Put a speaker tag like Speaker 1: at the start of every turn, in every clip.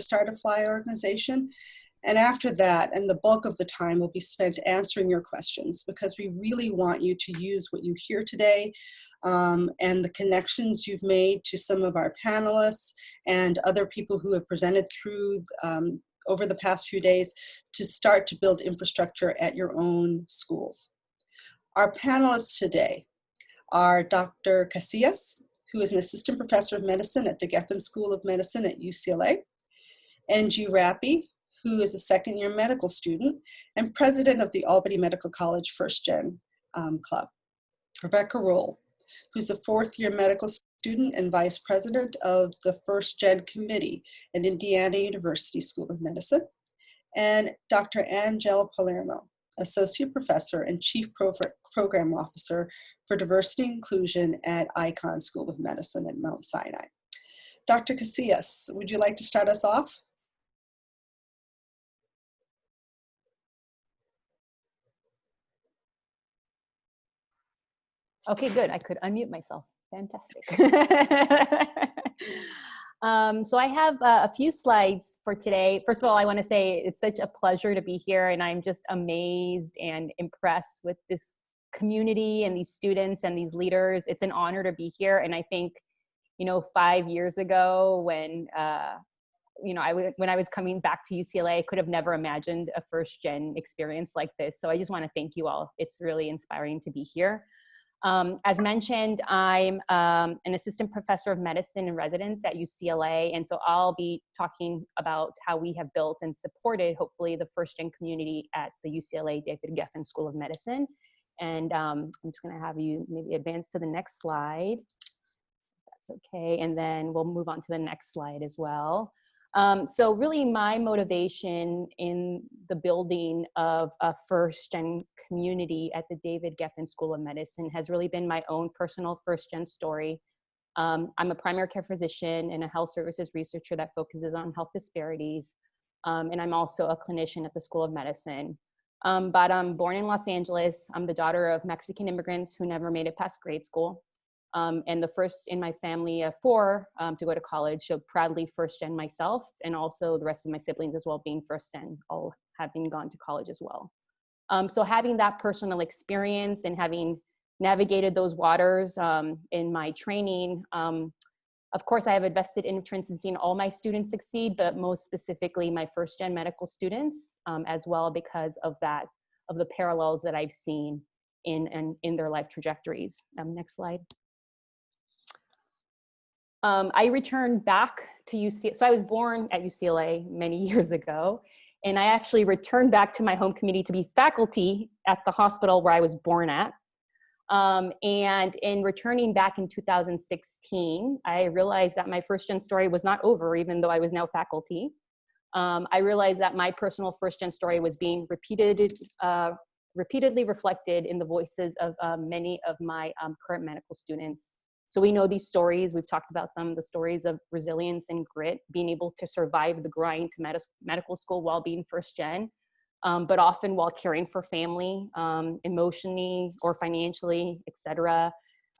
Speaker 1: start a FLI organization. And after that, and the bulk of the time will be spent answering your questions, because we really want you to use what you hear today and the connections you've made to some of our panelists and other people who have presented through over the past few days to start to build infrastructure at your own schools. Our panelists today are Dr. Casillas, who is an assistant professor of medicine at the Geffen School of Medicine at UCLA, Rrapi, who is a second-year medical student and president of the Albany Medical College First Gen Club. Rebekah, who's a fourth-year medical student and vice president of the First Gen Committee at Indiana University School of Medicine. And Dr. Angela Palermo, associate professor and chief program officer for diversity and inclusion at Icahn School of Medicine at Mount Sinai. Dr. Casillas, would you like to start us off?
Speaker 2: Okay, good. I could unmute myself. Fantastic. So I have a few slides for today. First of all, I want to say it's such a pleasure to be here, and I'm just amazed and impressed with this community and these students and these leaders. It's an honor to be here, and I think, 5 years ago when when I was coming back to UCLA, I could have never imagined a first gen experience like this. So I just want to thank you all. It's really inspiring to be here. As mentioned, I'm an assistant professor of medicine in residence at UCLA, and so I'll be talking about how we have built and supported, hopefully, the first gen community at the UCLA David Geffen School of Medicine. And I'm just going to have you maybe advance to the next slide. That's okay, and then we'll move on to the next slide as well. So really my motivation in the building of a first gen community at the David Geffen School of Medicine has really been my own personal first gen story. I'm a primary care physician and a health services researcher that focuses on health disparities. And I'm also a clinician at the School of Medicine. But I'm born in Los Angeles. I'm the daughter of Mexican immigrants who never made it past grade school. And the first in my family of four to go to college, so proudly first gen myself, and also the rest of my siblings as well being first gen, all having gone to college as well. So having that personal experience and having navigated those waters in my training, of course I have a vested interest in seeing all my students succeed, but most specifically my first gen medical students as well, because of that, of the parallels that I've seen in their life trajectories. Next slide. I returned back to UCLA. So I was born at UCLA many years ago, and I actually returned back to my home community to be faculty at the hospital where I was born at. And in returning back in 2016, I realized that my first gen story was not over, even though I was now faculty. I realized that my personal first gen story was being repeatedly reflected in the voices of many of my current medical students. So we know these stories, we've talked about them, the stories of resilience and grit, being able to survive the grind to medical school while being first gen, but often while caring for family, emotionally or financially, etc.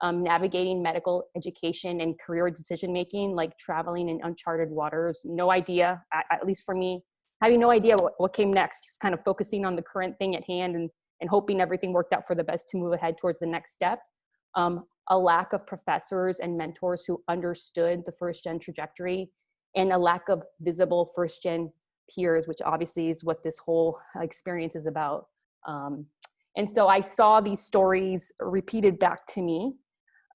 Speaker 2: Navigating medical education and career decision-making, like traveling in uncharted waters, no idea, at least for me, having no idea what came next, just kind of focusing on the current thing at hand and hoping everything worked out for the best to move ahead towards the next step. A lack of professors and mentors who understood the first gen trajectory, and a lack of visible first gen peers, which obviously is what this whole experience is about. And so I saw these stories repeated back to me.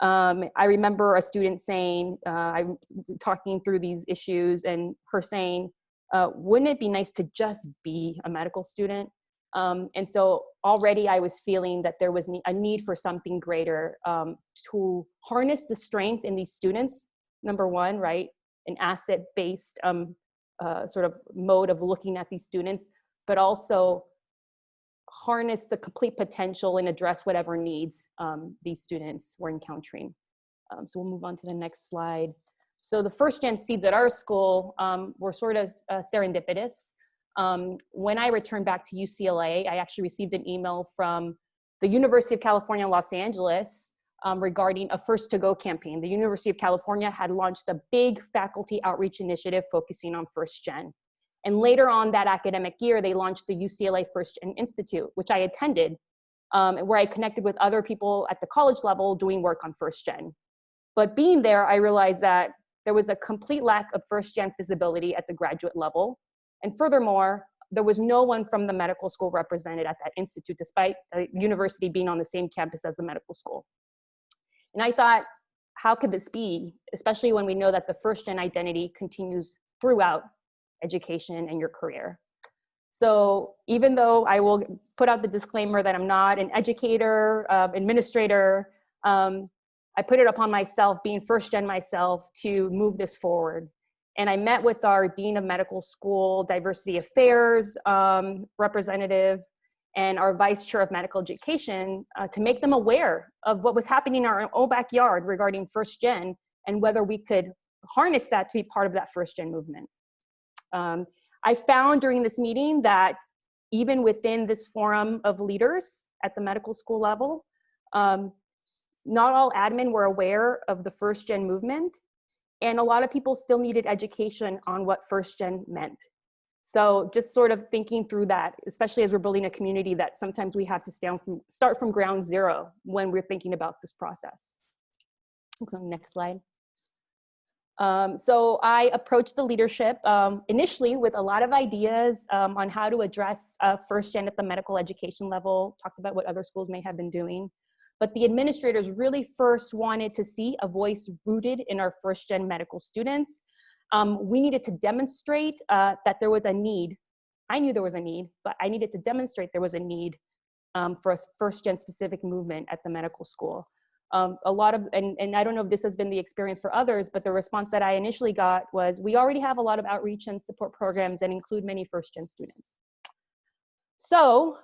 Speaker 2: I remember a student saying, I'm talking through these issues, and her saying, wouldn't it be nice to just be a medical student? And so already I was feeling that there was a need for something greater to harness the strength in these students, number one, right? An asset-based sort of mode of looking at these students, but also harness the complete potential and address whatever needs these students were encountering. So we'll move on to the next slide. So the first gen seeds at our school were sort of serendipitous. When I returned back to UCLA, I actually received an email from the University of California, Los Angeles, regarding a First to Go campaign. The University of California had launched a big faculty outreach initiative focusing on First Gen. And later on that academic year, they launched the UCLA First Gen Institute, which I attended, where I connected with other people at the college level doing work on First Gen. But being there, I realized that there was a complete lack of First Gen visibility at the graduate level. And furthermore, there was no one from the medical school represented at that institute, despite the university being on the same campus as the medical school. And I thought, how could this be, especially when we know that the First Gen identity continues throughout education and your career. So even though I will put out the disclaimer that I'm not an educator, administrator, I put it upon myself, being First Gen myself, to move this forward. And I met with our Dean of Medical School Diversity Affairs representative and our Vice Chair of Medical Education to make them aware of what was happening in our own backyard regarding First Gen and whether we could harness that to be part of that First Gen movement. I found during this meeting that even within this forum of leaders at the medical school level, not all admin were aware of the First Gen movement, and a lot of people still needed education on what First Gen meant. So just sort of thinking through that, especially as we're building a community, that sometimes we have to start from ground zero when we're thinking about this process. Okay, next slide. So I approached the leadership initially with a lot of ideas on how to address First Gen at the medical education level, talked about what other schools may have been doing. But the administrators really first wanted to see a voice rooted in our First Gen medical students. We needed to demonstrate that there was a need. I knew there was a need, but I needed to demonstrate there was a need for a First Gen specific movement at the medical school. A lot of, and I don't know if this has been the experience for others, but the response that I initially got was, we already have a lot of outreach and support programs that include many First Gen students. So,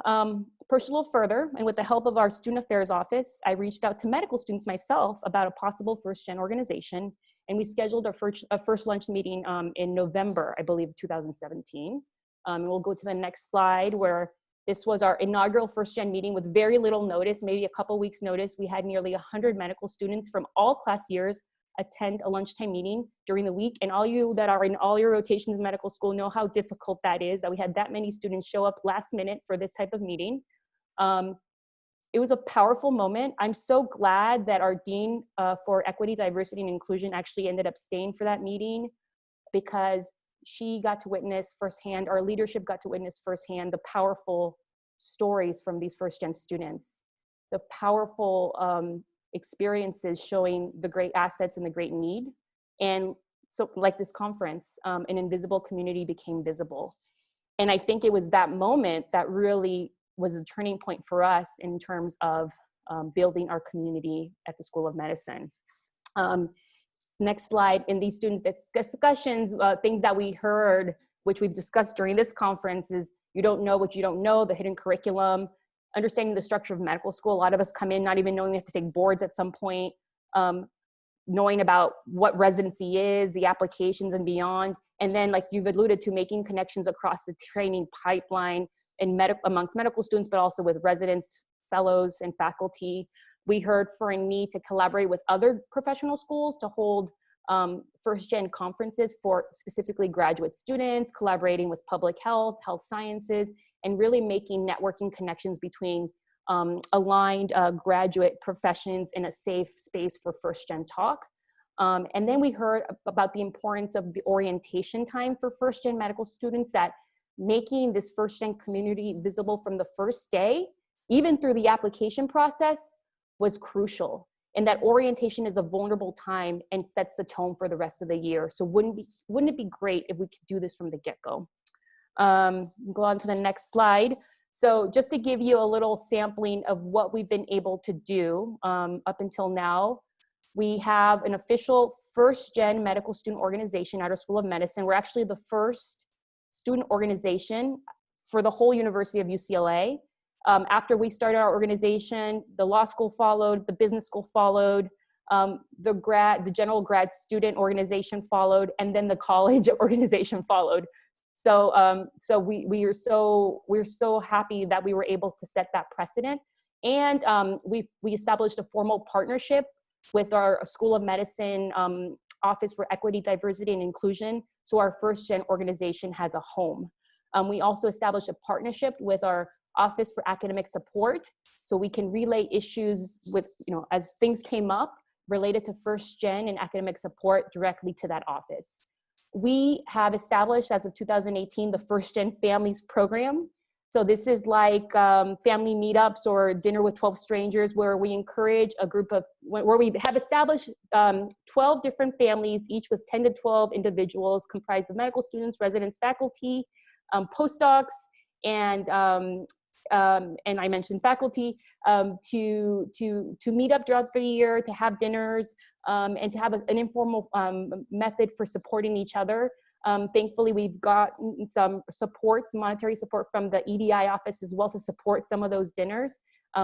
Speaker 2: pushed a little further, and with the help of our Student Affairs Office, I reached out to medical students myself about a possible First Gen organization, and we scheduled a first lunch meeting in November, I believe, 2017. And we'll go to the next slide, where this was our inaugural First Gen meeting with very little notice, maybe a couple weeks notice. We had nearly 100 medical students from all class years attend a lunchtime meeting during the week. And all you that are in all your rotations in medical school know how difficult that is, that we had that many students show up last minute for this type of meeting. It was a powerful moment. I'm so glad that our Dean for Equity, Diversity, and Inclusion actually ended up staying for that meeting, because she got to witness firsthand, our leadership got to witness firsthand the powerful stories from these First Gen students, the powerful experiences showing the great assets and the great need. And so like this conference, an invisible community became visible. And I think it was that moment that really was a turning point for us in terms of building our community at the School of Medicine. Next slide. In these students' discussions, things that we heard, which we've discussed during this conference, is you don't know what you don't know, the hidden curriculum, understanding the structure of medical school. A lot of us come in not even knowing we have to take boards at some point, knowing about what residency is, the applications and beyond. And then, like you've alluded to, making connections across the training pipeline and amongst medical students, but also with residents, fellows, and faculty. We heard for a need to collaborate with other professional schools to hold First Gen conferences for specifically graduate students, collaborating with public health, health sciences, and really making networking connections between aligned graduate professions in a safe space for First Gen talk. And then we heard about the importance of the orientation time for First Gen medical students, that making this First Gen community visible from the first day, even through the application process, was crucial. And that orientation is a vulnerable time and sets the tone for the rest of the year. So wouldn't it be great if we could do this from the get-go? Go on to the next slide. So just to give you a little sampling of what we've been able to do up until now, we have an official First Gen medical student organization at our School of Medicine. We're actually the first student organization for the whole University of UCLA. After we started our organization, the law school followed, the business school followed, the general grad student organization followed, and then the college organization followed. So we're so happy that we were able to set that precedent. And we established a formal partnership with our School of Medicine Office for Equity, Diversity, and Inclusion. So our First Gen organization has a home. We also established a partnership with our Office for Academic Support, so we can relay issues with, as things came up related to First Gen and academic support directly to that office. We have established, as of 2018, the First Gen Families Program. So this is like family meetups or dinner with 12 strangers, where we encourage a group of, where we have established 12 different families, each with 10 to 12 individuals comprised of medical students, residents, faculty, postdocs, and I mentioned faculty, to meet up throughout the year, to have dinners, and to have an informal method for supporting each other. Thankfully, we've gotten some monetary support from the EDI office as well to support some of those dinners,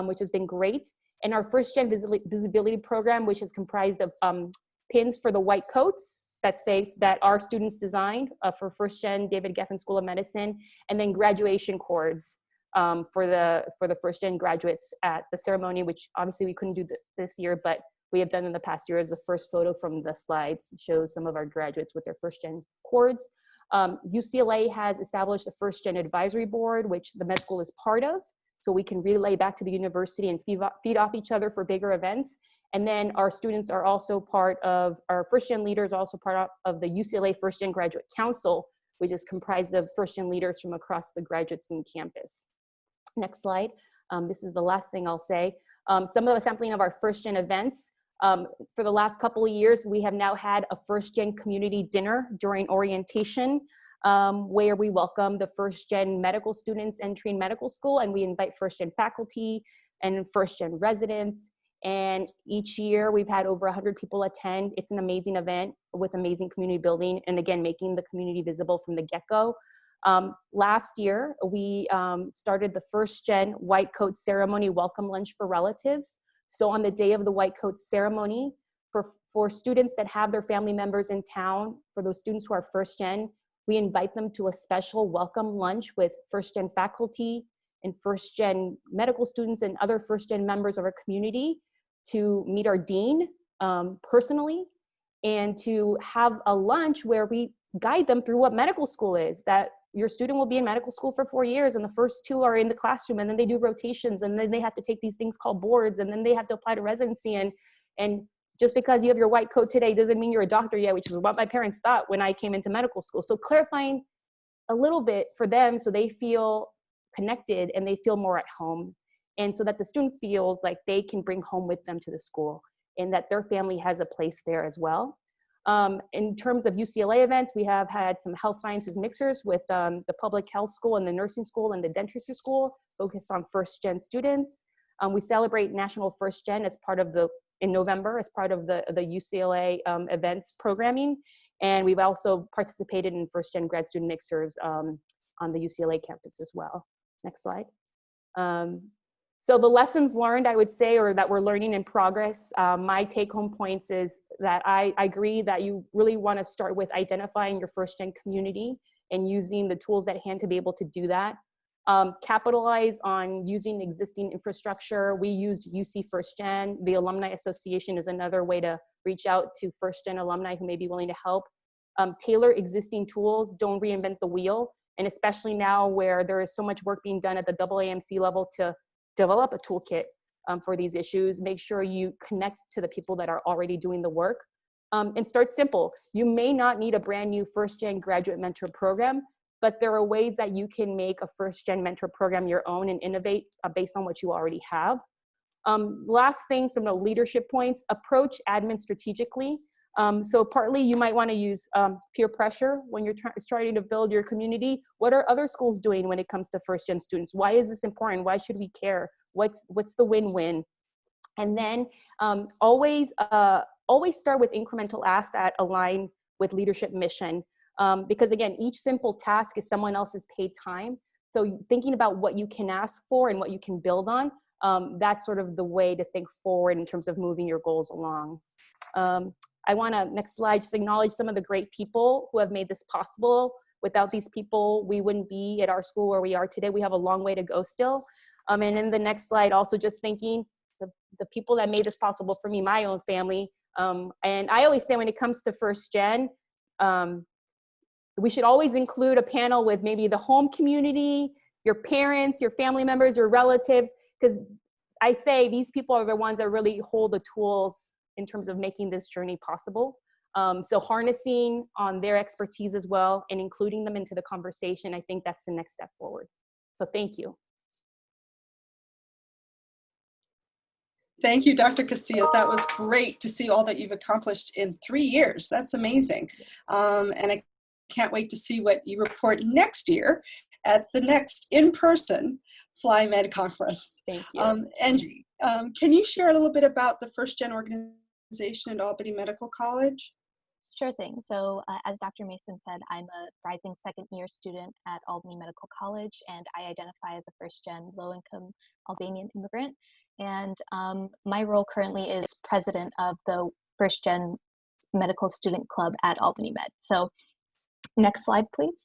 Speaker 2: which has been great. And our First Gen Visibility Program, which is comprised of pins for the white coats that our students designed for First Gen David Geffen School of Medicine, and then graduation cords for the First Gen graduates at the ceremony, which obviously we couldn't do this year, but we have done in the past year. As the first photo from the slides shows some of our graduates with their First Gen cords. UCLA has established a First Gen Advisory Board, which the med school is part of, so we can relay back to the university and feed off each other for bigger events. And then our students are also part of, our First Gen leaders are also part of the UCLA First Gen Graduate Council, which is comprised of First Gen leaders from across the graduate student campus. Next slide. This is the last thing I'll say. Some of the sampling of our First Gen events. For the last couple of years, we have now had a First Gen community dinner during orientation, where we welcome the First Gen medical students entering medical school, and we invite First Gen faculty and First Gen residents. And each year we've had over 100 people attend. It's an amazing event with amazing community building, and again, making the community visible from the get-go. Last year, we started the First Gen White Coat Ceremony Welcome Lunch for Relatives. So on the day of the White Coat Ceremony, for students that have their family members in town, for those students who are First Gen, we invite them to a special welcome lunch with First Gen faculty and First Gen medical students and other First Gen members of our community, to meet our dean personally, and to have a lunch where we guide them through what medical school is. That your student will be in medical school for 4 years, and the first 2 are in the classroom, and then they do rotations, and then they have to take these things called boards, and then they have to apply to residency. And just because you have your white coat today doesn't mean you're a doctor yet, which is what my parents thought when I came into medical school. So clarifying a little bit for them so they feel connected and they feel more at home, and so that the student feels like they can bring home with them to the school and that their family has a place there as well. In terms of UCLA events, we have had some health sciences mixers with the public health school and the nursing school and the dentistry school, focused on First Gen students. We celebrate National First Gen as part of in November, as part of the UCLA events programming. And we've also participated in First Gen grad student mixers on the UCLA campus as well. Next slide. So the lessons learned, I would say, or that we're learning in progress, my take home points is that I agree that you really want to start with identifying your First Gen community and using the tools at hand to be able to do that. Capitalize on using existing infrastructure. We used UC First Gen. The Alumni Association is another way to reach out to First Gen alumni who may be willing to help. Tailor existing tools, don't reinvent the wheel. And especially now where there is so much work being done at the AAMC level to develop a toolkit for these issues, make sure you connect to the people that are already doing the work. And start simple. You may not need a brand new First Gen graduate mentor program, but there are ways that you can make a First Gen mentor program your own and innovate based on what you already have. Last thing, some of the leadership points: approach admin strategically. So partly you might want to use peer pressure when you're starting to build your community. What are other schools doing when it comes to First Gen students? Why is this important? Why should we care? What's the win-win? And then always start with incremental asks that align with leadership mission. Because again, each simple task is someone else's paid time. So thinking about what you can ask for and what you can build on, that's sort of the way to think forward in terms of moving your goals along. I want to, next slide, just acknowledge some of the great people who have made this possible. Without these people, we wouldn't be at our school where we are today. We have a long way to go still. And in the next slide, also just thanking the people that made this possible for me, my own family. And I always say when it comes to First Gen, we should always include a panel with maybe the home community, your parents, your family members, your relatives, because I say these people are the ones that really hold the tools in terms of making this journey possible. So harnessing on their expertise as well and including them into the conversation, I think that's the next step forward. So thank you.
Speaker 1: Thank you, Dr. Casillas. That was great to see all that you've accomplished in 3 years. That's amazing. And I can't wait to see what you report next year at the next in-person FGLIMed conference.
Speaker 2: Thank you.
Speaker 1: Enxhi, can you share a little bit about the First Gen organization at Albany Medical College?
Speaker 3: Sure thing. So as Dr. Mason said, I'm a rising second-year student at Albany Medical College, and I identify as a first-gen low-income Albanian immigrant. And my role currently is president of the First Gen Medical Student Club at Albany Med. So next slide, please.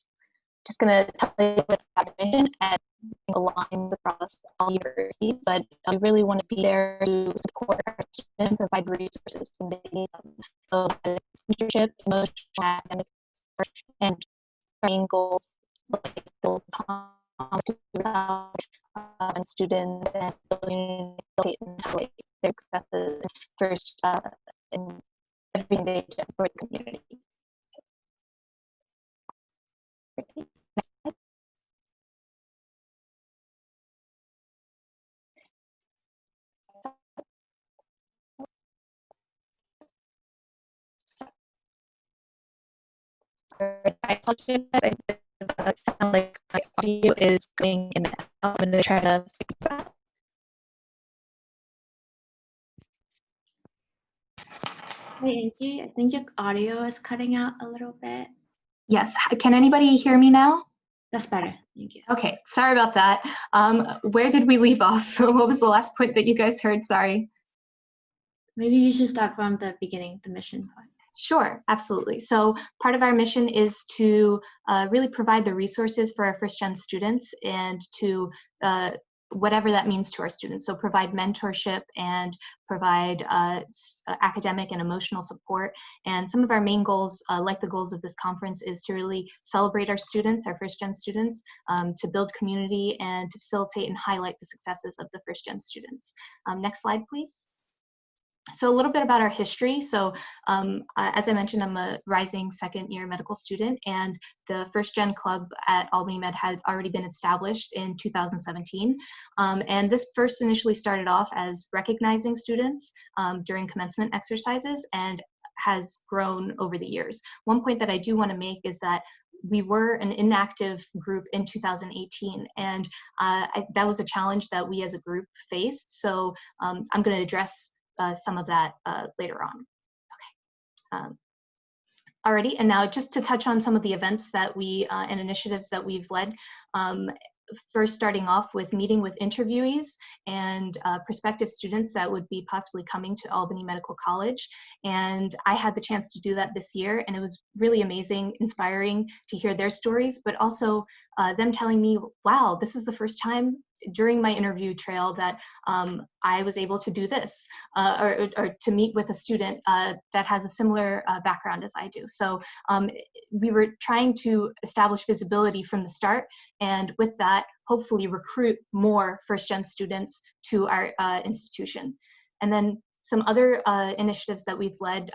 Speaker 3: Just going to tell you about our mission and align across all universities, but we really want to be there to support our students, provide resources when they need them. So leadership, emotional, academic support, and training goals like build and students and facilitate and highlight their successes first in every day for the community. I apologize. It sounds like my audio is going in and out. I'm going to try to fix that.
Speaker 4: Hey, Enxhi, I think your audio is cutting out a little bit.
Speaker 5: Yes. Can anybody hear me now?
Speaker 4: That's better. Thank you.
Speaker 5: Okay. Sorry about that. Where did we leave off? What was the last point that you guys heard? Sorry.
Speaker 4: Maybe you should start from the beginning, the mission part.
Speaker 5: Sure, absolutely. So part of our mission is to really provide the resources for our first gen students and to whatever that means to our students. So provide mentorship and provide academic and emotional support. And some of our main goals, like the goals of this conference, is to really celebrate our students, our first gen students, to build community and to facilitate and highlight the successes of the first gen students. Next slide, please. So a little bit about our history. So as I mentioned, I'm a rising second year medical student, and the First Gen Club at Albany Med had already been established in 2017. And this first initially started off as recognizing students during commencement exercises and has grown over the years. One point that I do want to make is that we were an inactive group in 2018, and that was a challenge that we as a group faced. So I'm going to address some of that later on. Okay. Alrighty, and now just to touch on some of the events that we and initiatives that we've led. First, starting off with meeting with interviewees and prospective students that would be possibly coming to Albany Medical College. And I had the chance to do that this year, and it was really amazing, inspiring to hear their stories, but also them telling me, wow, this is the first time during my interview trail that I was able to do this or to meet with a student that has a similar background as I do. So we were trying to establish visibility from the start, and with that, hopefully recruit more first-gen students to our institution. And then some other initiatives that we've led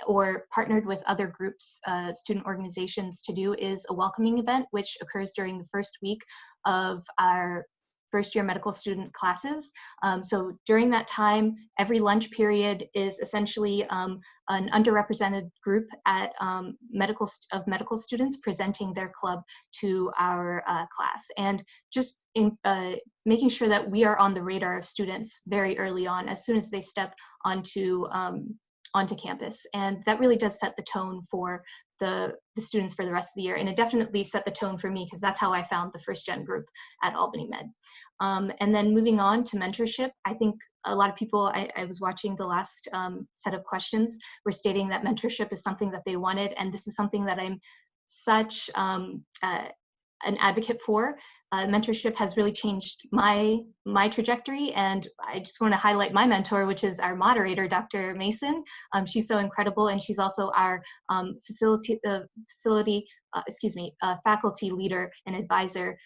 Speaker 5: or partnered with other groups, student organizations to do is a welcoming event, which occurs during the first week of our first year medical student classes. So during that time, every lunch period is essentially an underrepresented group at medical students presenting their club to our class, and just in making sure that we are on the radar of students very early on, as soon as they step onto campus. And that really does set the tone for the students for the rest of the year. And it definitely set the tone for me, because that's how I found the first gen group at Albany Med. And then moving on to mentorship, I think a lot of people, I was watching the last set of questions, were stating that mentorship is something that they wanted. And this is something that I'm such an advocate for. Mentorship has really changed my trajectory, and I just want to highlight my mentor, which is our moderator, Dr. Mason. She's so incredible, and she's also our faculty leader and advisor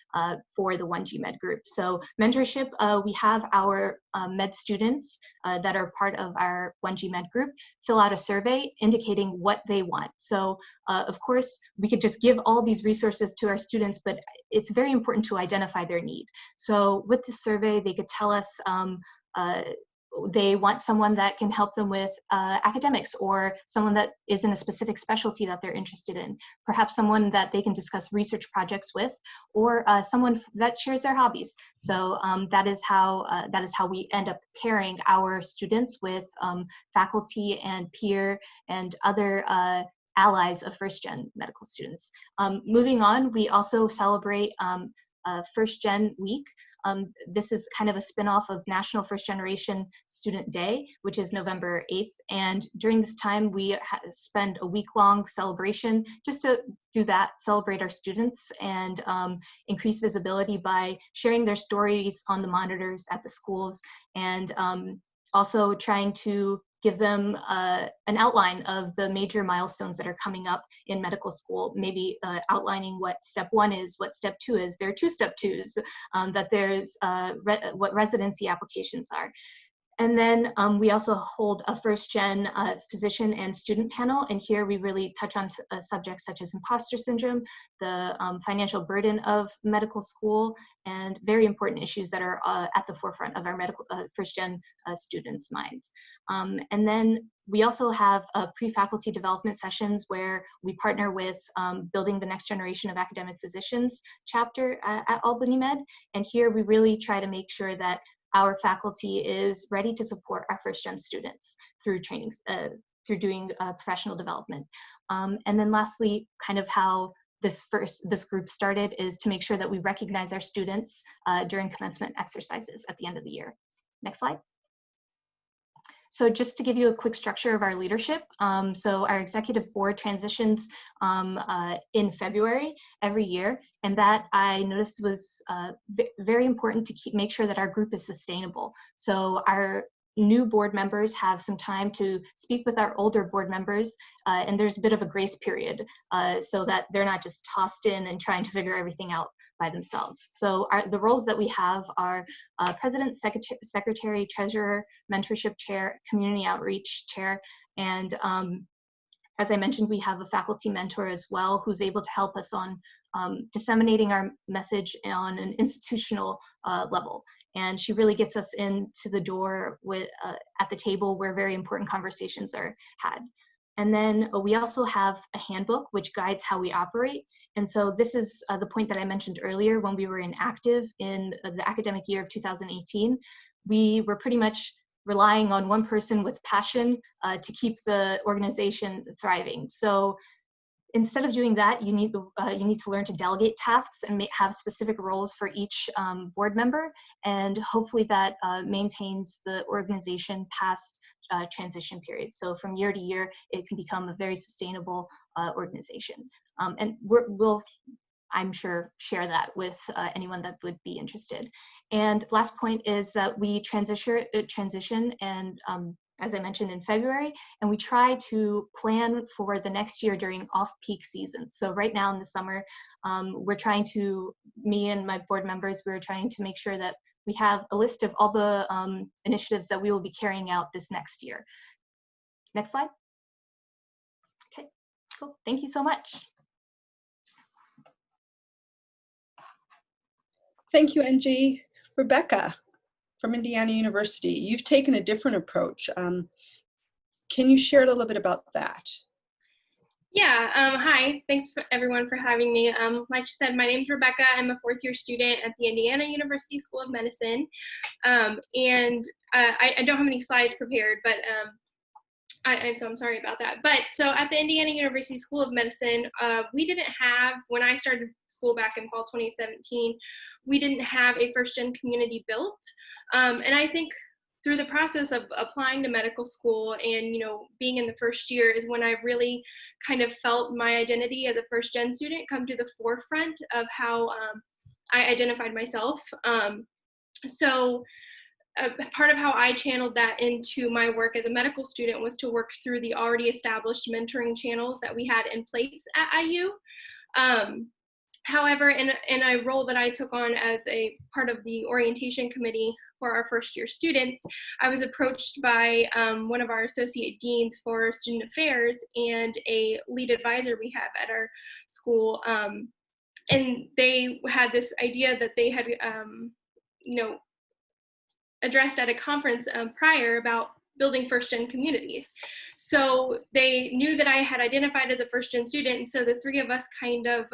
Speaker 5: for the 1G Med group. So mentorship, we have our med students that are part of our 1G Med group fill out a survey indicating what they want. So of course, we could just give all these resources to our students, but it's very important to identify their need. So with this survey, they could tell us they want someone that can help them with academics, or someone that is in a specific specialty that they're interested in, perhaps someone that they can discuss research projects with, or someone that shares their hobbies. So that is how we end up pairing our students with faculty and peer and other allies of first gen medical students. Moving on, we also celebrate First Gen Week. This is kind of a spin-off of National First Generation Student Day, which is November 8th. And during this time, we spend a week-long celebration just to do that, celebrate our students, and increase visibility by sharing their stories on the monitors at the schools, and also trying to give them an outline of the major milestones that are coming up in medical school, maybe outlining what step 1 is, what step 2 is. There are 2 step 2s, that there's what residency applications are. And then we also hold a first gen physician and student panel. And here we really touch on subjects such as imposter syndrome, the financial burden of medical school, and very important issues that are at the forefront of our medical first gen students' minds. And then we also have pre-faculty development sessions where we partner with Building the Next Generation of Academic Physicians chapter at Albany Med. And here we really try to make sure that our faculty is ready to support our first gen students through trainings, through doing professional development. And then lastly, kind of how this group started is to make sure that we recognize our students during commencement exercises at the end of the year. Next slide. So just to give you a quick structure of our leadership, so our executive board transitions in February every year, and that I noticed was very important to make sure that our group is sustainable. So our new board members have some time to speak with our older board members, and there's a bit of a grace period so that they're not just tossed in and trying to figure everything out by themselves. So the roles that we have are President, Secretary, Treasurer, Mentorship Chair, Community Outreach Chair, and as I mentioned, we have a faculty mentor as well who's able to help us on disseminating our message on an institutional level. And she really gets us into the door with, at the table where very important conversations are had. And then we also have a handbook which guides how we operate. And so this is the point that I mentioned earlier. When we were inactive in the academic year of 2018, we were pretty much relying on one person with passion to keep the organization thriving. So instead of doing that, you need to learn to delegate tasks and have specific roles for each board member, and hopefully that maintains the organization past transition periods. So from year to year, it can become a very sustainable organization. And we'll, I'm sure, share that with anyone that would be interested. And last point is that we transition and as I mentioned, in February, and we try to plan for the next year during off-peak seasons. So right now in the summer, we're trying to, me and my board members, we're trying to make sure that we have a list of all the initiatives that we will be carrying out this next year. Next slide. Okay, cool. Thank you so much.
Speaker 1: Thank you, Enxhi. Rebekah from Indiana University, you've taken a different approach. Can you share a little bit about that?
Speaker 6: Yeah, hi, thanks for everyone for having me. Like you said, my name's Rebekah. I'm a 4th-year student at the Indiana University School of Medicine. And I don't have any slides prepared, but so I'm sorry about that. But so at the Indiana University School of Medicine, we didn't have, when I started school back in fall 2017, we didn't have a first gen community built. And I think through the process of applying to medical school and, being in the first year is when I really kind of felt my identity as a first gen student come to the forefront of how I identified myself. So part of how I channeled that into my work as a medical student was to work through the already established mentoring channels that we had in place at IU. However, in a role that I took on as a part of the orientation committee for our first year students, I was approached by one of our associate deans for student affairs and a lead advisor we have at our school. And they had this idea that they had, addressed at a conference prior about building first gen communities. So they knew that I had identified as a first gen student, and so the three of us kind of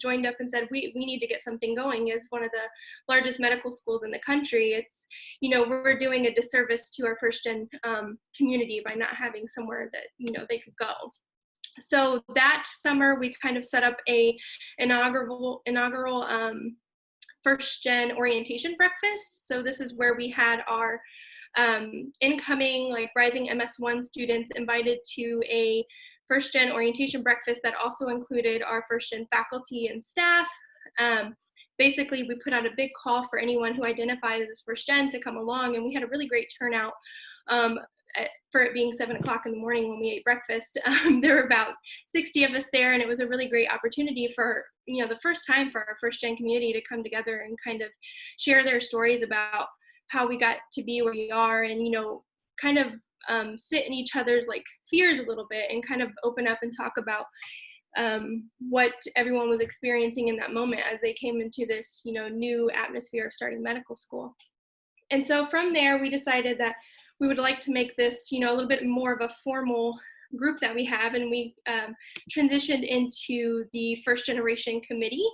Speaker 6: joined up and said, we need to get something going. As one of the largest medical schools in the country, it's, we're doing a disservice to our first gen community by not having somewhere that, they could go. So that summer we kind of set up a inaugural First Gen orientation breakfast. So this is where we had our incoming rising MS1 students invited to a First Gen orientation breakfast that also included our First Gen faculty and staff. Basically, we put out a big call for anyone who identifies as First Gen to come along, and we had a really great turnout. For it being 7 o'clock in the morning when we ate breakfast, there were about 60 of us there, and it was a really great opportunity for, the first time for our first gen community to come together and kind of share their stories about how we got to be where we are, and, kind of sit in each other's fears a little bit and kind of open up and talk about what everyone was experiencing in that moment as they came into this, new atmosphere of starting medical school. And so from there, we decided that we would like to make this, a little bit more of a formal group that we have, and we transitioned into the first generation committee.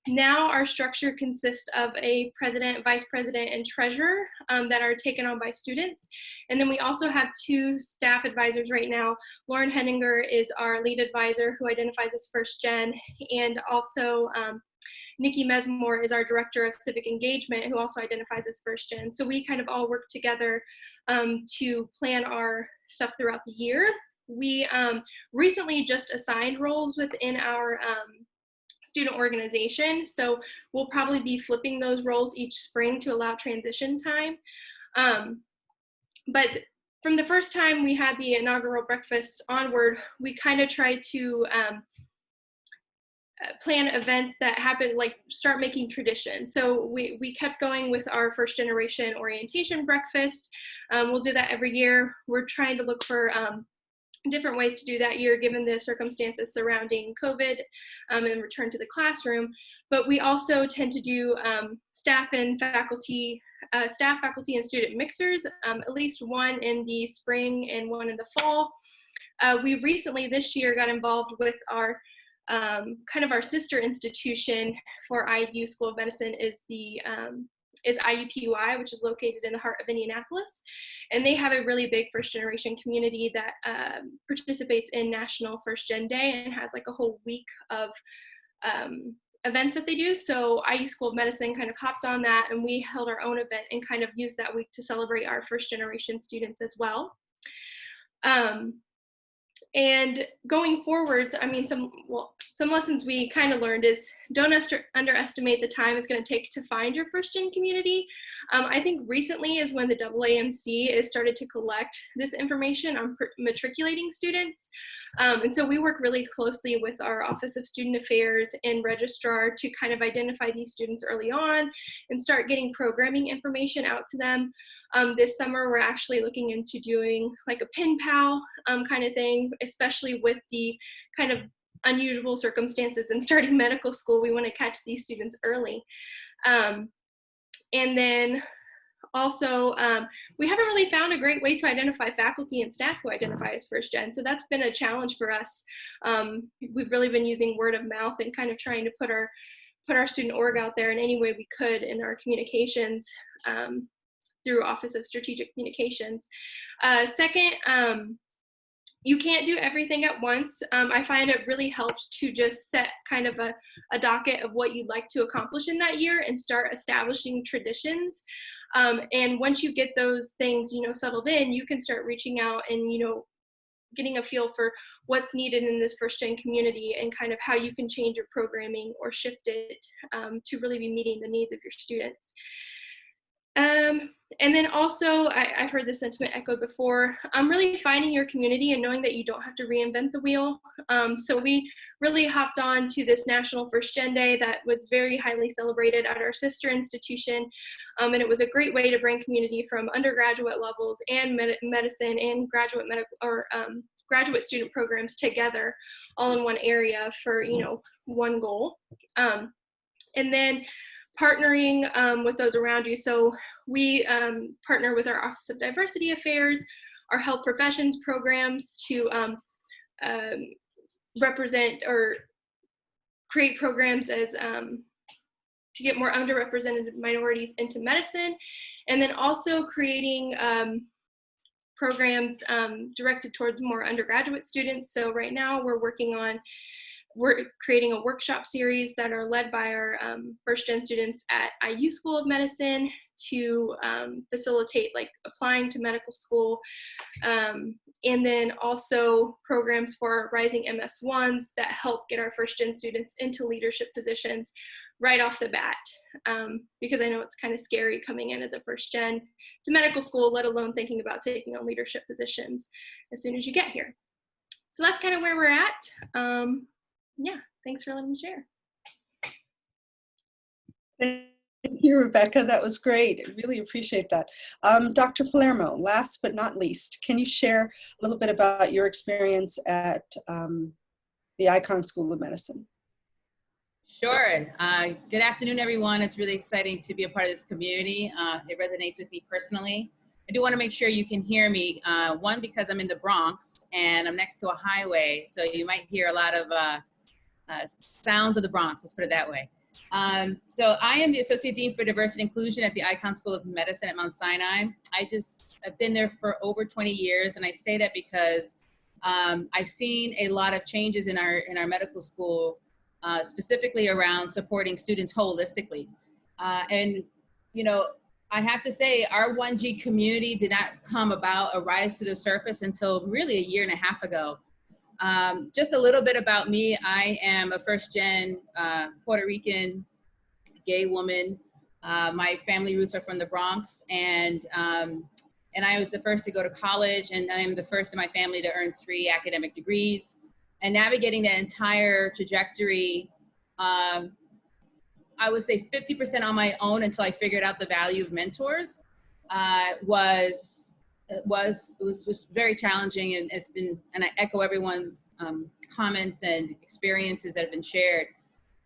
Speaker 6: Now our structure consists of a president, vice president, and treasurer that are taken on by students. And then we also have 2 staff advisors right now. Lauren Henninger is our lead advisor who identifies as first gen, and also Nikki Mesmore is our director of civic engagement who also identifies as first gen. So we kind of all work together to plan our stuff throughout the year. We recently just assigned roles within our student organization. So we'll probably be flipping those roles each spring to allow transition time. But from the first time we had the inaugural breakfast onward, we kind of tried to plan events that happen, start making tradition. So we kept going with our first generation orientation breakfast. We'll do that every year. We're trying to look for different ways to do that year given the circumstances surrounding COVID and return to the classroom. But we also tend to do staff, faculty, and student mixers, at least one in the spring and one in the fall. We recently this year got involved with our kind of our sister institution for IU School of Medicine is the is IUPUI, which is located in the heart of Indianapolis. And they have a really big first generation community that participates in National First Gen Day and has a whole week of events that they do. So IU School of Medicine kind of hopped on that, and we held our own event and kind of used that week to celebrate our first generation students as well. And going forwards, some lessons we kind of learned is don't underestimate the time it's going to take to find your first gen community. I think recently is when the AAMC has started to collect this information on matriculating students. And so we work really closely with our Office of Student Affairs and Registrar to kind of identify these students early on and start getting programming information out to them. This summer, we're actually looking into doing a pen pal kind of thing, especially with the kind of unusual circumstances in starting medical school. We want to catch these students early. And then also, we haven't really found a great way to identify faculty and staff who identify as first gen. So that's been a challenge for us. We've really been using word of mouth and kind of trying to put our student org out there in any way we could in our communications through Office of Strategic Communications. Second, you can't do everything at once. I find it really helps to just set kind of a docket of what you'd like to accomplish in that year and start establishing traditions. And once you get those things, settled in, you can start reaching out and, getting a feel for what's needed in this first gen community and kind of how you can change your programming or shift it to really be meeting the needs of your students. And then also, I've heard this sentiment echoed before, really finding your community and knowing that you don't have to reinvent the wheel. So we really hopped on to this National First Gen Day that was very highly celebrated at our sister institution. And it was a great way to bring community from undergraduate levels and medicine and graduate medical or graduate student programs together all in one area for, one goal. And then partnering with those around you. So we partner with our Office of Diversity Affairs, our health professions programs to represent or create programs as to get more underrepresented minorities into medicine, and then also creating programs directed towards more undergraduate students. So right now we're creating a workshop series that are led by our first gen students at IU School of Medicine to facilitate like applying to medical school. And then also programs for rising MS1s that help get our first gen students into leadership positions right off the bat. Because I know it's kind of scary coming in as a first gen to medical school, let alone thinking about taking on leadership positions as soon as you get here. So that's kind of where we're at. Yeah, thanks for letting me share.
Speaker 1: Thank you, Rebekah. That was great. I really appreciate that. Dr. Palermo, last but not least, can you share a little bit about your experience at the Icahn School of Medicine?
Speaker 7: Sure. Good afternoon, everyone. It's really exciting to be a part of this community. It resonates with me personally. I do want to make sure you can hear me. One, because I'm in the Bronx and I'm next to a highway, so you might hear a lot of sounds of the Bronx, let's put it that way. So I am the Associate Dean for Diversity and Inclusion at the Icahn School of Medicine at Mount Sinai. I've been there for over 20 years, and I say that because I've seen a lot of changes in our medical school, specifically around supporting students holistically. And, I have to say our 1G community did not come about or rise to the surface until really a year and a half ago. Just a little bit about me. I am a first gen Puerto Rican gay woman. My family roots are from the Bronx, and I was the first to go to college, and I am the first in my family to earn 3 academic degrees. And navigating that entire trajectory, I would say 50% on my own until I figured out the value of mentors, was very challenging, and it's been, and I echo everyone's comments and experiences that have been shared.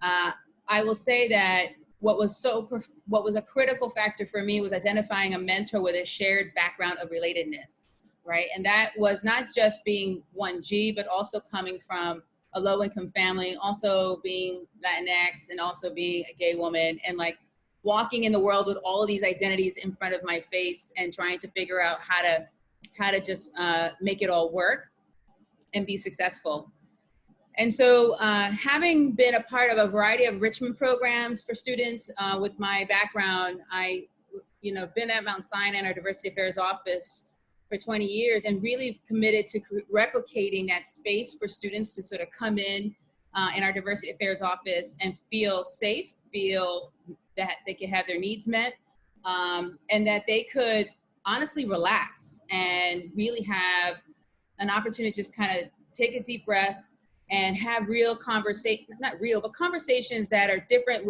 Speaker 7: I will say that what was a critical factor for me was identifying a mentor with a shared background of relatedness, right? And that was not just being 1G, but also coming from a low-income family, also being Latinx, and also being a gay woman, and like walking in the world with all of these identities in front of my face and trying to figure out how to just make it all work and be successful. And so having been a part of a variety of enrichment programs for students with my background, I been at Mount Sinai in our Diversity Affairs office for 20 years and really committed to replicating that space for students to sort of come in our Diversity Affairs office and feel safe, feel that they could have their needs met, and that they could honestly relax and really have an opportunity to just kind of take a deep breath and have real conversations that are different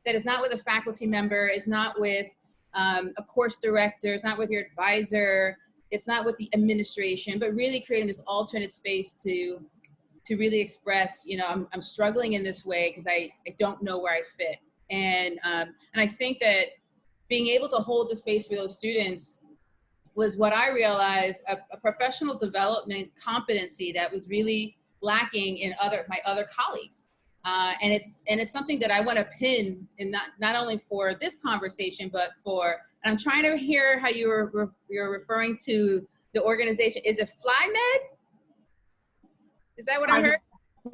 Speaker 7: that is not with a faculty member, is not with a course director, it's not with your advisor, it's not with the administration, but really creating this alternate space to really express, I'm struggling in this way because I don't know where I fit. And I think that being able to hold the space for those students was what I realized a professional development competency that was really lacking in my other colleagues. And it's something that I want to pin in not only for this conversation, but and I'm trying to hear how you're referring to the organization. Is it FGLIMed? Is that what I heard?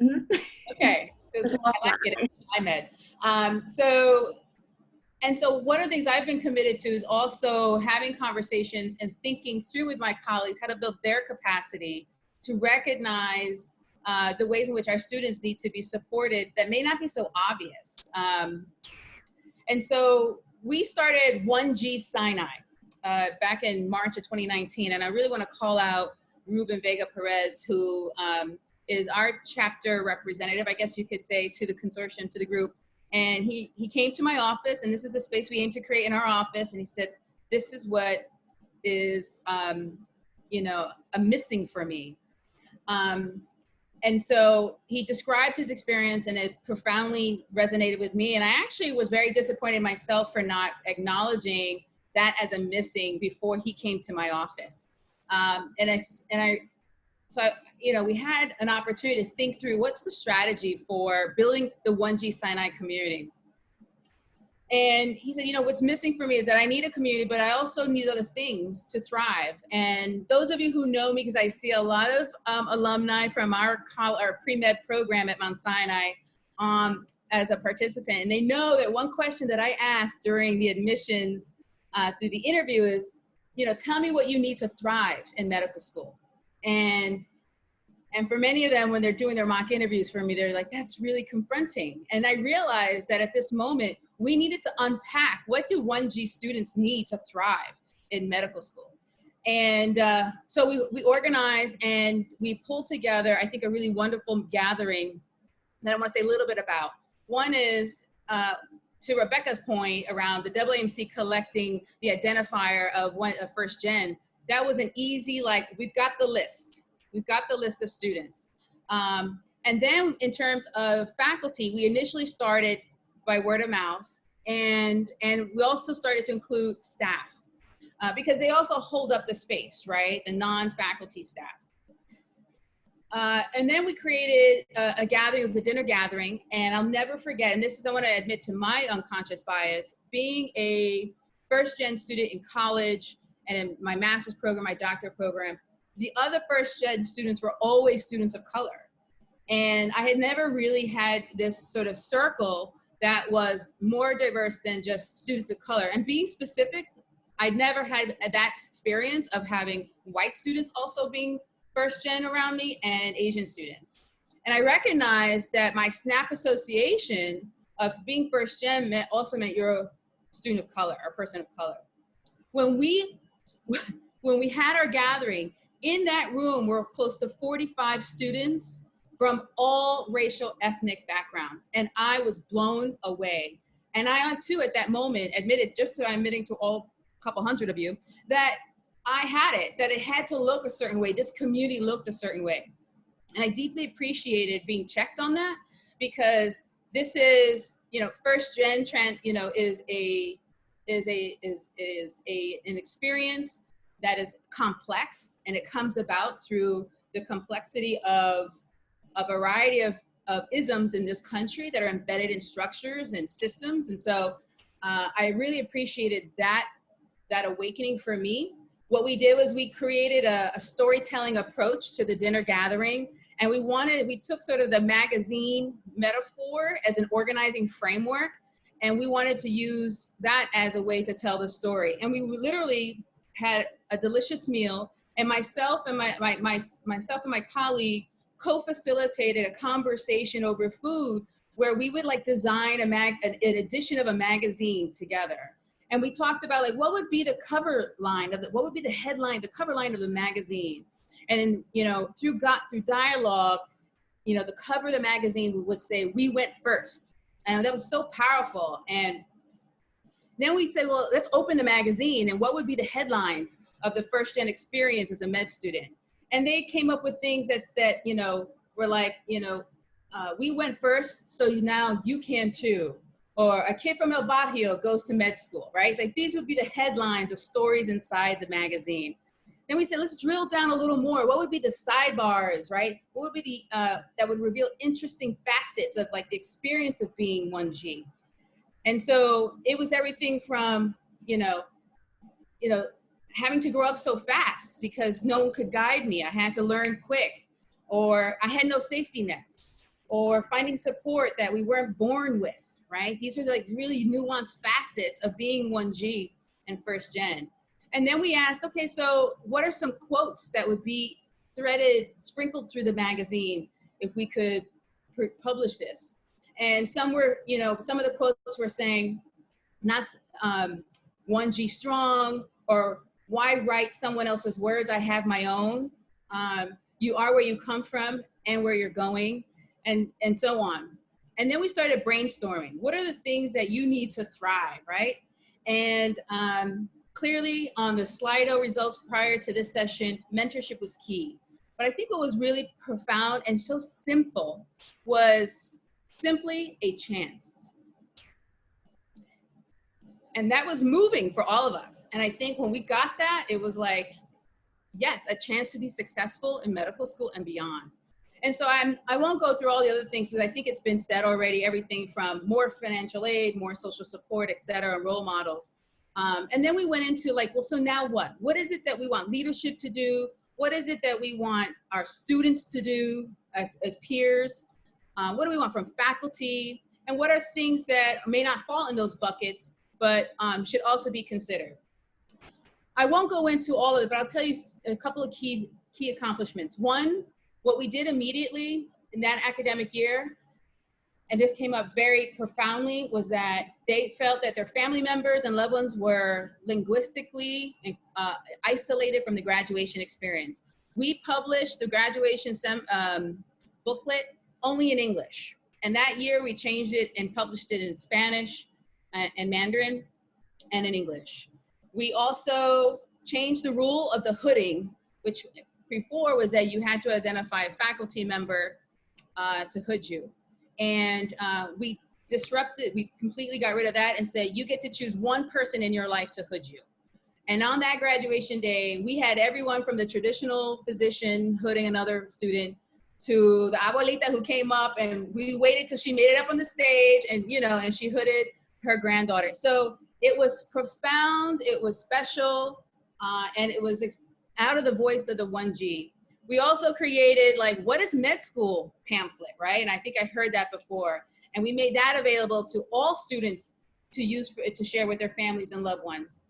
Speaker 4: Mhm.
Speaker 7: Okay, because I like it. It's FGLIMed. So one of the things I've been committed to is also having conversations and thinking through with my colleagues how to build their capacity to recognize the ways in which our students need to be supported that may not be so obvious. And so we started 1G Sinai back in March of 2019, and I really want to call out Ruben Vega Perez, who is our chapter representative, I guess you could say, to the consortium, to the group. And he came to my office, and this is the space we aim to create in our office. And he said, this is what is, you know, a missing for me. And so he described his experience, and it profoundly resonated with me. And I actually was very disappointed myself for not acknowledging that as a missing before he came to my office. So, you know, we had an opportunity to think through what's the strategy for building the 1G Sinai community. And he said, you know, what's missing for me is that I need a community, but I also need other things to thrive. And those of you who know me, because I see a lot of alumni from our pre-med program at Mount Sinai as a participant, and they know that one question that I asked during the admissions through the interview is, you know, tell me what you need to thrive in medical school. And for many of them, when they're doing their mock interviews for me, they're like, that's really confronting. And I realized that at this moment, we needed to unpack, what do 1G students need to thrive in medical school? And so we organized and we pulled together, I think, a really wonderful gathering that I want to say a little bit about. One is, to Rebekah's point around the AAMC collecting the identifier of First Gen, that was an easy, like, we've got the list. We've got the list of students. And then in terms of faculty, we initially started by word of mouth, and we also started to include staff because they also hold up the space, right? The non-faculty staff. And then we created a gathering. It was a dinner gathering, and I'll never forget, and this is, I want to admit to my unconscious bias, being a first-gen student in college and in my master's program, my doctorate program, the other first-gen students were always students of color. And I had never really had this sort of circle that was more diverse than just students of color. And being specific, I'd never had that experience of having white students also being first gen around me and Asian students. And I recognized that my snap association of being first gen also meant you're a student of color, or person of color. When we had our gathering, in that room were close to 45 students from all racial, ethnic backgrounds. And I was blown away. And I too, at that moment, admitted, just so I'm admitting to all couple hundred of you, that I had it, that it had to look a certain way. This community looked a certain way. And I deeply appreciated being checked on that, because this is, you know, first gen, you know, is an experience that is complex, and it comes about through the complexity of a variety of isms in this country that are embedded in structures and systems. And so I really appreciated that awakening for me. What we did was we created a storytelling approach to the dinner gathering, and we took sort of the magazine metaphor as an organizing framework, and we wanted to use that as a way to tell the story. And we literally had a delicious meal, and myself and my colleague co-facilitated a conversation over food where we would like design an edition of a magazine together. And we talked about, like, what would be the cover line of what would be the headline, the cover line of the magazine. And, you know, through dialogue, you know, the cover of the magazine would say, "We went first." And that was so powerful. And then we said, well, let's open the magazine, and what would be the headlines of the first gen experience as a med student? And they came up with things that, you know, were like, you know, we went first, so now you can too. Or a kid from El Barrio goes to med school, right? Like, these would be the headlines of stories inside the magazine. Then we said, let's drill down a little more. What would be the sidebars, right? What would be that would reveal interesting facets of, like, the experience of being 1G? And so it was everything from, you know, having to grow up so fast because no one could guide me. I had to learn quick. or I had no safety nets, or finding support that we weren't born with, right? These are like really nuanced facets of being 1G and First Gen. And then we asked, okay, so what are some quotes that would be threaded, sprinkled through the magazine if we could publish this? And some were, some of the quotes were saying, not 1G strong, or why write someone else's words? I have my own. You are where you come from and where you're going, and so on. And then we started brainstorming. What are the things that you need to thrive, right? And clearly on the Slido results prior to this session, mentorship was key. But I think what was really profound and so simple was simply a chance. And that was moving for all of us. And I think when we got that, it was like, yes, a chance to be successful in medical school and beyond. And so I won't go through all the other things, because I think it's been said already, everything from more financial aid, more social support, et cetera, role models. And then we went into like, well, so now what? What is it that we want leadership to do? What is it that we want our students to do as peers? What do we want from faculty? And what are things that may not fall in those buckets, but should also be considered? I won't go into all of it, but I'll tell you a couple of key accomplishments. One, what we did immediately in that academic year, and this came up very profoundly, was that they felt that their family members and loved ones were linguistically isolated from the graduation experience. We published the graduation booklet only in English. And that year we changed it and published it in Spanish and Mandarin and in English. We also changed the rule of the hooding, which before was that you had to identify a faculty member to hood you. And we completely got rid of that and said, you get to choose one person in your life to hood you. And on that graduation day, we had everyone from the traditional physician hooding another student to the abuelita who came up, and we waited till she made it up on the stage, and and she hooded her granddaughter. So it was profound, it was special, and it was out of the voice of the 1G. We also created like, what is med school pamphlet, right? And I think I heard that before. And we made that available to all students to use to share with their families and loved ones.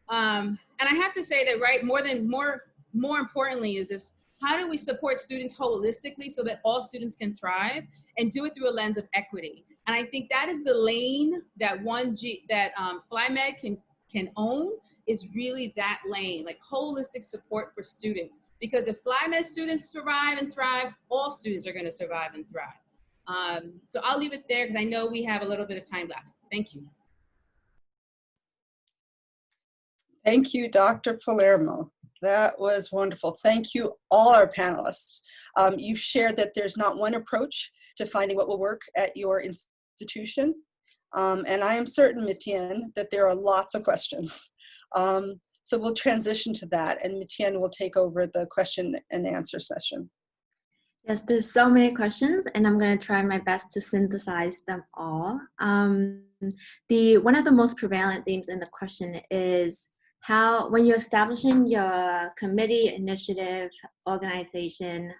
Speaker 7: And I have to say that, right, more importantly is this, how do we support students holistically so that all students can thrive, and do it through a lens of equity? And I think that is the lane that FGLIMed can own, is really that lane, like holistic support for students. Because if FGLIMed students survive and thrive, all students are gonna survive and thrive. So I'll leave it there because I know we have a little bit of time left. Thank you.
Speaker 1: Thank you, Dr. Palermo. That was wonderful. Thank you, all our panelists. You've shared that there's not one approach to finding what will work at your institution. And I am certain, Mitien, that there are lots of questions. So we'll transition to that, and Mitien will take over the question and answer session.
Speaker 4: Yes, there's so many questions, and I'm going to try my best to synthesize them all. One of the most prevalent themes in the question is how, when you're establishing your committee, initiative, organization,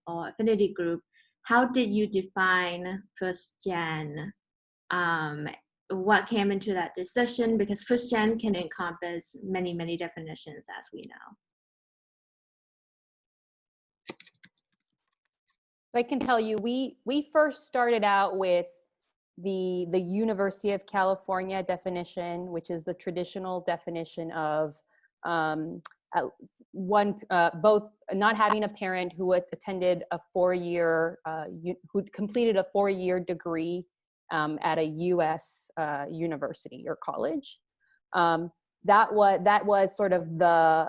Speaker 4: or affinity group, how did you define First Gen? What came into that decision? Because First Gen can encompass many, many definitions, as we know.
Speaker 2: I can tell you, we first started out with the University of California definition, which is the traditional definition of both not having a parent who attended a who completed a 4-year degree at a U.S. university or college. That was sort of the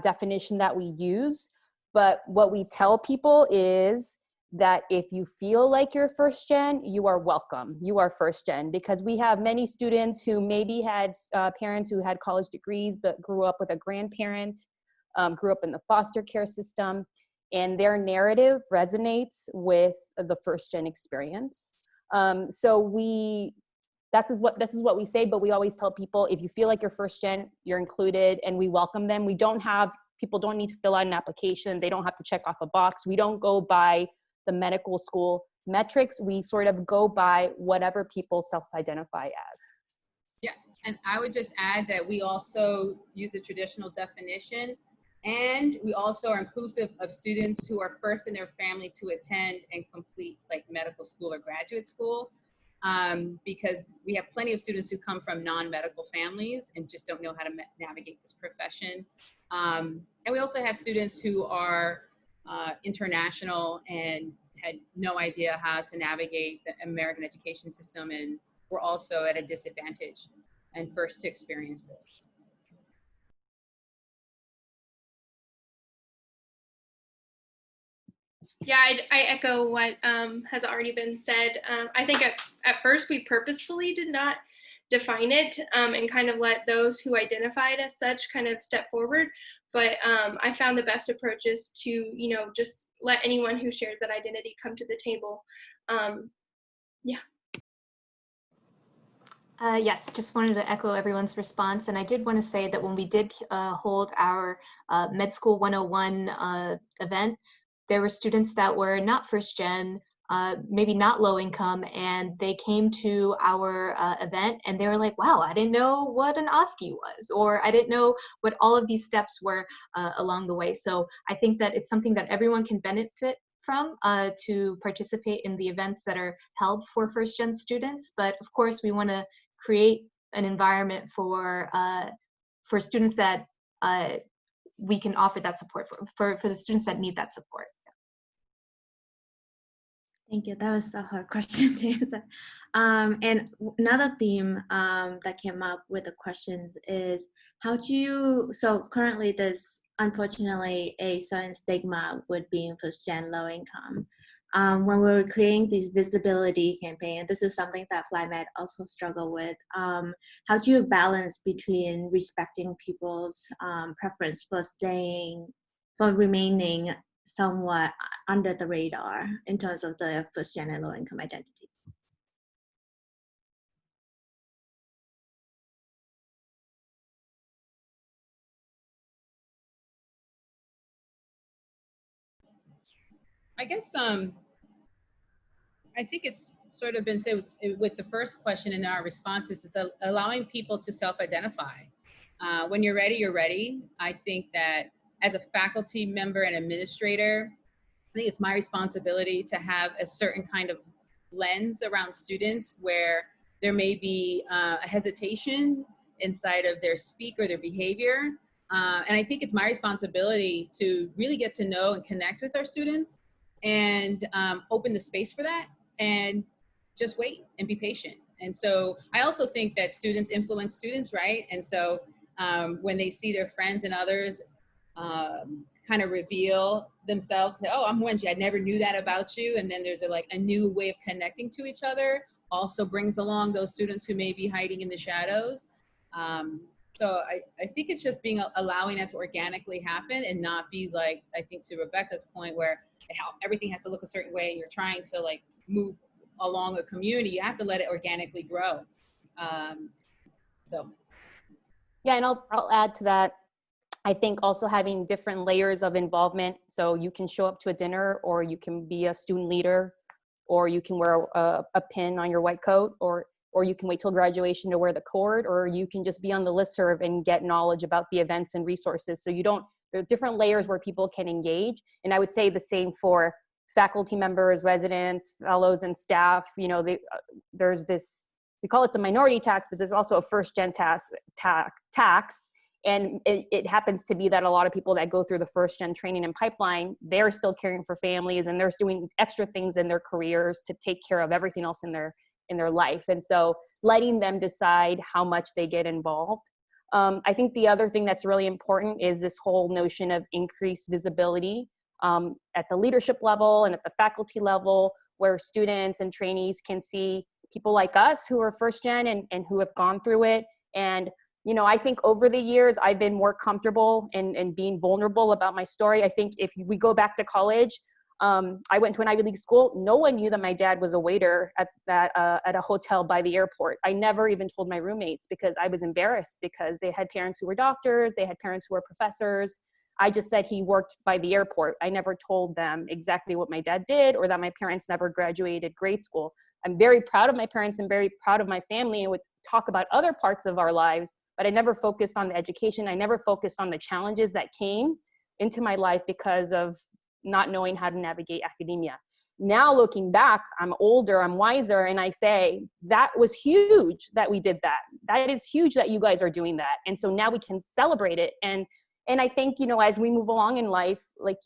Speaker 2: definition that we use. But what we tell people is that if you feel like you're First Gen, you are welcome. You are First Gen, because we have many students who maybe had parents who had college degrees but grew up with a grandparent, grew up in the foster care system, and their narrative resonates with the First Gen experience. So this is what we say, but we always tell people, if you feel like you're First Gen, you're included, and we welcome them. We don't have People don't need to fill out an application. They don't have to check off a box. We don't go by the medical school metrics. We sort of go by whatever people self-identify as.
Speaker 7: Yeah, and I would just add that we also use the traditional definition, and we also are inclusive of students who are first in their family to attend and complete like medical school or graduate school, because we have plenty of students who come from non-medical families and just don't know how to navigate this profession. And we also have students who are international and had no idea how to navigate the American education system, and we're also at a disadvantage and first to experience this.
Speaker 6: Yeah, I echo what has already been said. I think at first we purposefully did not define it and kind of let those who identified as such kind of step forward. But I found the best approach is to, you know, just let anyone who shares that identity come to the table. Yeah.
Speaker 5: Yes, just wanted to echo everyone's response. And I did want to say that when we did hold our Med School 101 event, there were students that were not first gen, maybe not low income, and they came to our event and they were like, wow, I didn't know what an OSCE was, or I didn't know what all of these steps were along the way. So I think that it's something that everyone can benefit from to participate in the events that are held for first gen students. But of course, we want to create an environment for students that we can offer that support for the students that need that support.
Speaker 4: Thank you. That was a hard question to answer. And another theme that came up with the questions is how do you, so currently there's unfortunately a certain stigma with being first gen low income. When we were creating this visibility campaign, and this is something that FGLIMed also struggle with, how do you balance between respecting people's preference for remaining somewhat under the radar in terms of the first gen and low income identity?
Speaker 7: I guess I think it's sort of been said with the first question in our responses, is allowing people to self-identify. When you're ready, you're ready. I think that as a faculty member and administrator, I think it's my responsibility to have a certain kind of lens around students where there may be a hesitation inside of their speak or their behavior. And I think it's my responsibility to really get to know and connect with our students and open the space for that and just wait and be patient. And so I also think that students influence students, right? And so when they see their friends and others kind of reveal themselves, say, oh, I'm Enxhi, I never knew that about you. And then there's a new way of connecting to each other, also brings along those students who may be hiding in the shadows. So I think it's just allowing that to organically happen and not be like, I think to Rebekah's point, where everything has to look a certain way and you're trying to like move along a community. You have to let it organically grow. So.
Speaker 2: Yeah, and I'll add to that. I think also having different layers of involvement. So you can show up to a dinner, or you can be a student leader, or you can wear a pin on your white coat, or you can wait till graduation to wear the cord, or you can just be on the listserv and get knowledge about the events and resources. So there are different layers where people can engage. And I would say the same for faculty members, residents, fellows, and staff. You know, there's this, we call it the minority tax, but there's also a first gen tax. And it happens to be that a lot of people that go through the first gen training and pipeline, they're still caring for families and they're doing extra things in their careers to take care of everything else in their life. And so letting them decide how much they get involved. I think the other thing that's really important is this whole notion of increased visibility at the leadership level and at the faculty level, where students and trainees can see people like us who are first gen and who have gone through it. And you know, I think over the years, I've been more comfortable in being vulnerable about my story. I think if we go back to college, I went to an Ivy League school. No one knew that my dad was a waiter at a hotel by the airport. I never even told my roommates because I was embarrassed, because they had parents who were doctors, they had parents who were professors. I just said he worked by the airport. I never told them exactly what my dad did or that my parents never graduated grade school. I'm very proud of my parents and very proud of my family and would talk about other parts of our lives, but I never focused on the education. I never focused on the challenges that came into my life because of not knowing how to navigate academia. Now looking back, I'm older, I'm wiser, and I say, that was huge that we did that. That is huge that you guys are doing that. And so now we can celebrate it. And I think, you know, as we move along in life, like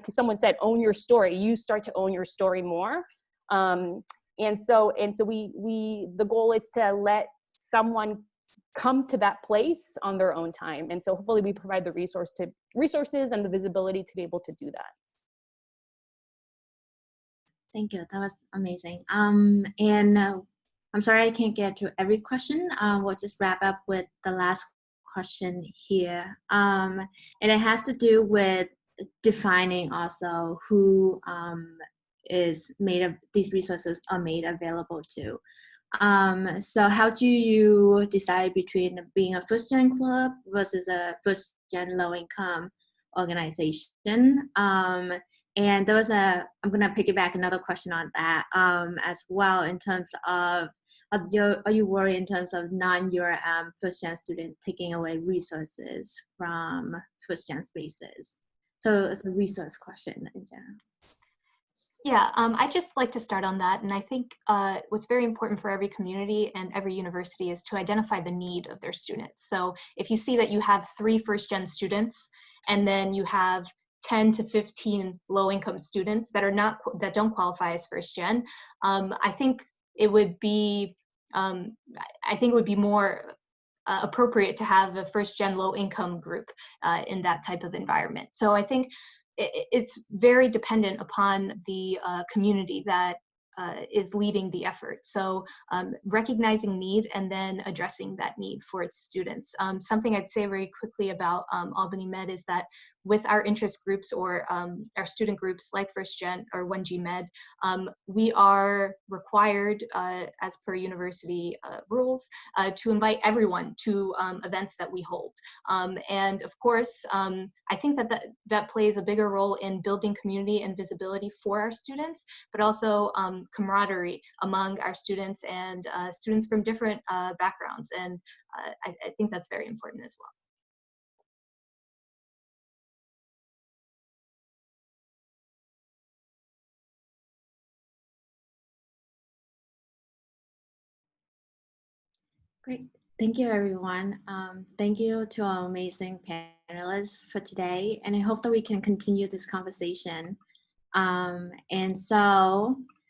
Speaker 2: someone said, own your story. You start to own your story more. And so the goal is to let someone come to that place on their own time. And so hopefully we provide the resources and the visibility to be able to do that.
Speaker 4: Thank you. That was amazing. I'm sorry I can't get to every question. We'll just wrap up with the last question here. And it has to do with defining also who is made of these resources are made available to. So how do you decide between being a first gen club versus a first gen low income organization? And there was I'm going to piggyback another question on that as well in terms of, are you worried in terms of non-URM first gen students taking away resources from first gen spaces? So it's a resource question in general.
Speaker 5: Yeah, I'd just like to start on that. And I think what's very important for every community and every university is to identify the need of their students. So if you see that you have 3 first gen students and then you have 10 to 15 low-income students that don't qualify as first gen, I think it would be more appropriate to have a first gen low-income group in that type of environment. So I think it's very dependent upon the community that is leading the effort. So recognizing need and then addressing that need for its students. Something I'd say very quickly about Albany Med is that with our interest groups or our student groups like First Gen or 1G Med, we are required as per university rules to invite everyone to events that we hold. And of course, I think that plays a bigger role in building community and visibility for our students, but also camaraderie among our students and students from different backgrounds. And I think that's very important as well.
Speaker 4: Great. Thank you, everyone. Thank you to our amazing panelists for today. And I hope that we can continue this conversation. And so